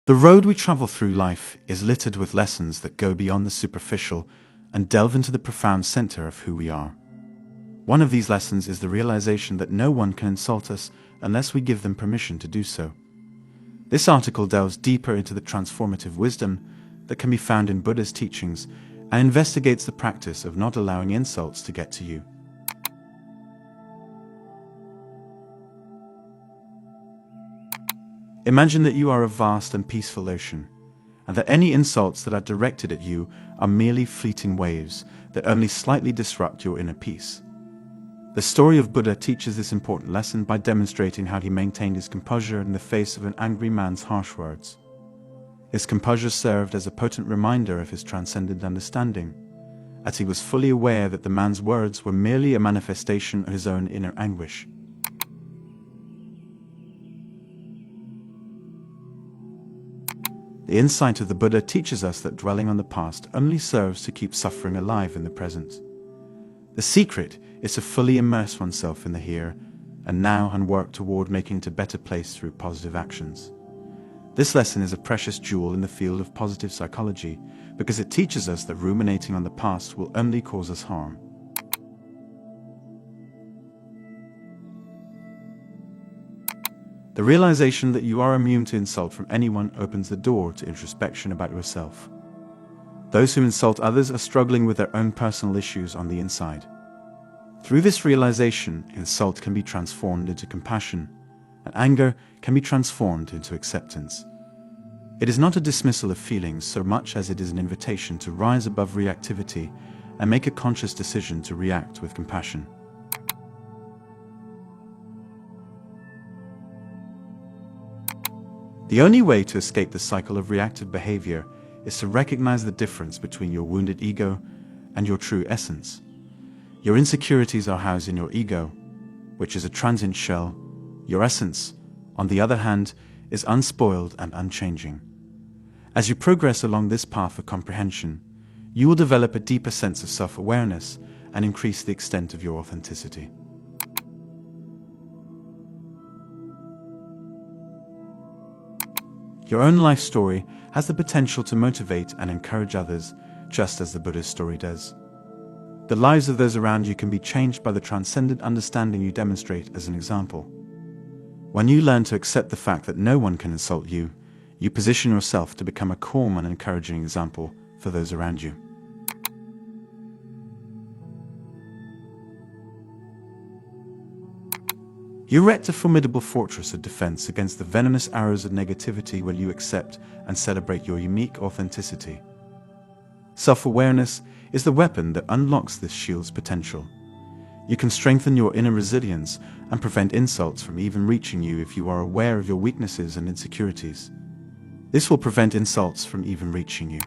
The road we travel through life is littered with lessons that go beyond the superficial and delve into the profound center of who we are. One of these lessons is the realization that no one can insult us unless we give them permission to do so. This article delves deeper into the transformative wisdom that can be found in Buddha's teachings and investigates the practice of not allowing insults to get to you. Imagine that you are a vast and peaceful ocean, and that any insults that are directed at you are merely fleeting waves that only slightly disrupt your inner peace. The story of Buddha teaches this important lesson by demonstrating how he maintained his composure in the face of an angry man's harsh words. His composure served as a potent reminder of his transcendent understanding, as he was fully aware that the man's words were merely a manifestation of his own inner anguish. The insight of the Buddha teaches us that dwelling on the past only serves to keep suffering alive in the present. The secret is to fully immerse oneself in the here and now and work toward making it a better place through positive actions. This lesson is a precious jewel in the field of positive psychology because it teaches us that ruminating on the past will only cause us harm. The realization that you are immune to insult from anyone opens the door to introspection about yourself. Those who insult others are struggling with their own personal issues on the inside. Through this realization, insult can be transformed into compassion, and anger can be transformed into acceptance. It is not a dismissal of feelings so much as it is an invitation to rise above reactivity and make a conscious decision to react with compassion. The only way to escape the cycle of reactive behavior is to recognize the difference between your wounded ego and your true essence. Your insecurities are housed in your ego, which is a transient shell. Your essence, on the other hand, is unspoiled and unchanging. As you progress along this path of comprehension, you will develop a deeper sense of self-awareness and increase the extent of your authenticity. Your own life story has the potential to motivate and encourage others, just as the Buddha's story does. The lives of those around you can be changed by the transcendent understanding you demonstrate as an example. When you learn to accept the fact that no one can insult you, you position yourself to become a calm and encouraging example for those around you. You erect a formidable fortress of defense against the venomous arrows of negativity when you accept and celebrate your unique authenticity. Self-awareness is the weapon that unlocks this shield's potential. You can strengthen your inner resilience and prevent insults from even reaching you if you are aware of your weaknesses and insecurities. This will prevent insults from even reaching you.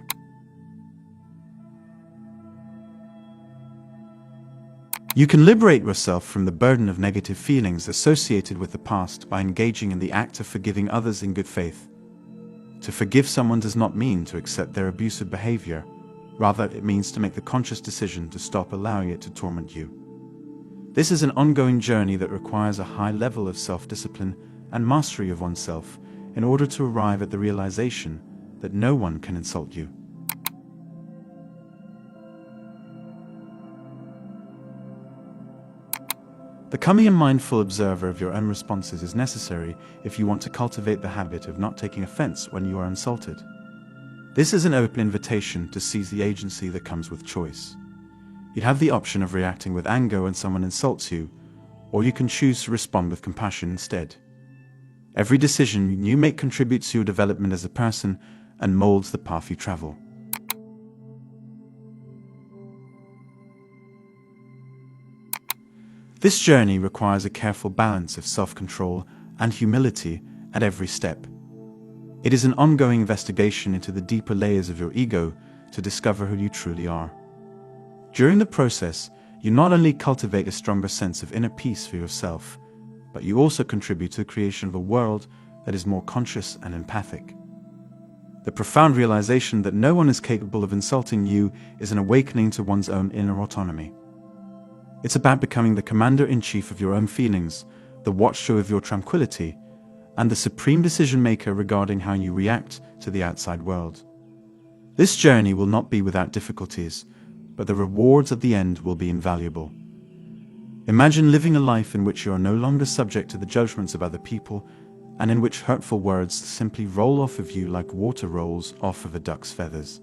You can liberate yourself from the burden of negative feelings associated with the past by engaging in the act of forgiving others in good faith. To forgive someone does not mean to accept their abusive behavior. Rather, it means to make the conscious decision to stop allowing it to torment you. This is an ongoing journey that requires a high level of self-discipline and mastery of oneself in order to arrive at the realization that no one can insult you. Becoming a mindful observer of your own responses is necessary if you want to cultivate the habit of not taking offense when you are insulted. This is an open invitation to seize the agency that comes with choice. You have the option of reacting with anger when someone insults you, or you can choose to respond with compassion instead. Every decision you make contributes to your development as a person and molds the path you travel. This journey requires a careful balance of self-control and humility at every step. It is an ongoing investigation into the deeper layers of your ego to discover who you truly are. During the process, you not only cultivate a stronger sense of inner peace for yourself, but you also contribute to the creation of a world that is more conscious and empathic. The profound realization that no one is capable of insulting you is an awakening to one's own inner autonomy. It's about becoming the commander-in-chief of your own feelings, the watchtower of your tranquility, and the supreme decision maker regarding how you react to the outside world. This journey will not be without difficulties, but the rewards at the end will be invaluable. Imagine living a life in which you are no longer subject to the judgments of other people, and in which hurtful words simply roll off of you like water rolls off of a duck's feathers.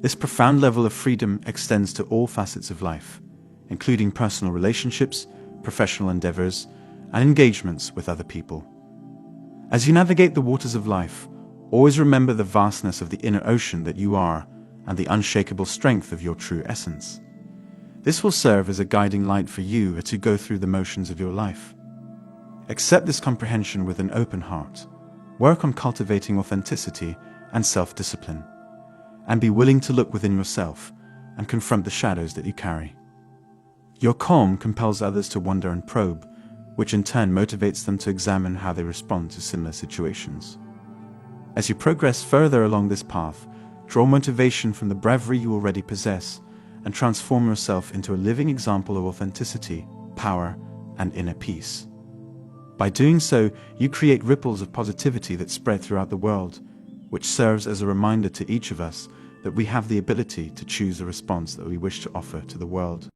This profound level of freedom extends to all facets of life, including personal relationships, professional endeavors, and engagements with other people. As you navigate the waters of life, always remember the vastness of the inner ocean that you are and the unshakable strength of your true essence. This will serve as a guiding light for you as you go through the motions of your life. Accept this comprehension with an open heart. Work on cultivating authenticity and self-discipline, and be willing to look within yourself and confront the shadows that you carry. Your calm compels others to wonder and probe, which in turn motivates them to examine how they respond to similar situations. As you progress further along this path, draw motivation from the bravery you already possess and transform yourself into a living example of authenticity, power, and inner peace. By doing so, you create ripples of positivity that spread throughout the world, which serves as a reminder to each of us that we have the ability to choose the response that we wish to offer to the world.